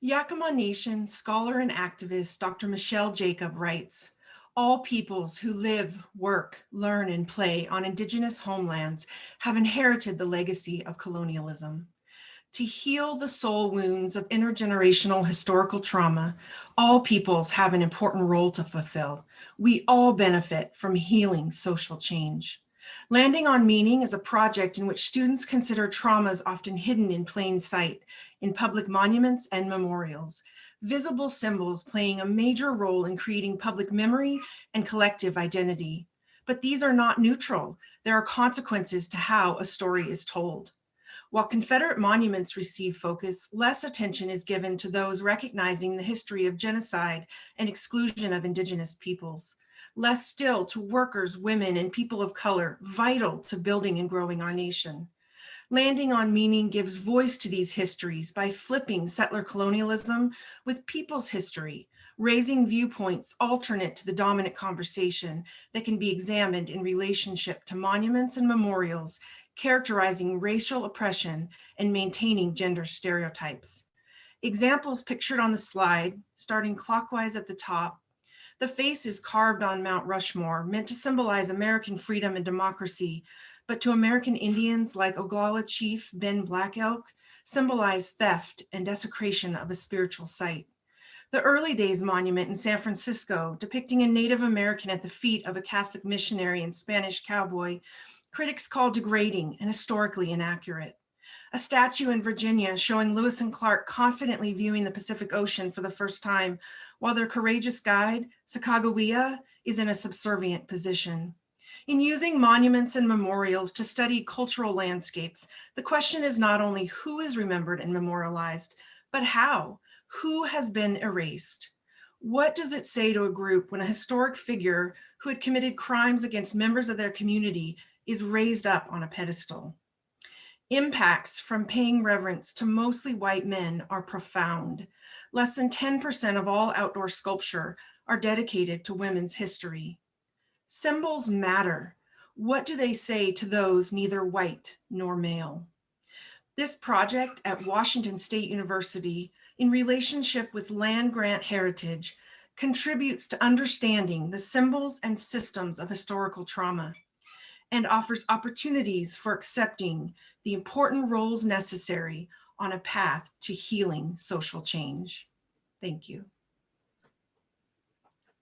Yakima Nation scholar and activist Dr. Michelle Jacob writes, all peoples who live, work, learn, and play on indigenous homelands have inherited the legacy of colonialism. To heal the soul wounds of intergenerational historical trauma, all peoples have an important role to fulfill. We all benefit from healing social change. Landing on Meaning is a project in which students consider traumas often hidden in plain sight in public monuments and memorials, visible symbols playing a major role in creating public memory and collective identity. But these are not neutral. There are consequences to how a story is told. While Confederate monuments receive focus, less attention is given to those recognizing the history of genocide and exclusion of Indigenous peoples. Less still to workers, women, and people of color, vital to building and growing our nation. Landing on Meaning gives voice to these histories by flipping settler colonialism with people's history, raising viewpoints alternate to the dominant conversation that can be examined in relationship to monuments and memorials characterizing racial oppression and maintaining gender stereotypes. Examples pictured on the slide, starting clockwise at the top. The face is carved on Mount Rushmore, meant to symbolize American freedom and democracy, but to American Indians like Oglala Chief Ben Black Elk, symbolize theft and desecration of a spiritual site. The Early Days Monument in San Francisco, depicting a Native American at the feet of a Catholic missionary and Spanish cowboy, critics call degrading and historically inaccurate. A statue in Virginia showing Lewis and Clark confidently viewing the Pacific Ocean for the first time, while their courageous guide, Sacagawea, is in a subservient position. In using monuments and memorials to study cultural landscapes, the question is not only who is remembered and memorialized, but how. Who has been erased? What does it say to a group when a historic figure who had committed crimes against members of their community is raised up on a pedestal? Impacts from paying reverence to mostly white men are profound. Less than 10% of all outdoor sculpture are dedicated to women's history. Symbols matter. What do they say to those neither white nor male? This project at Washington State University, in relationship with land grant heritage, contributes to understanding the symbols and systems of historical trauma and offers opportunities for accepting the important roles necessary on a path to healing social change. Thank you.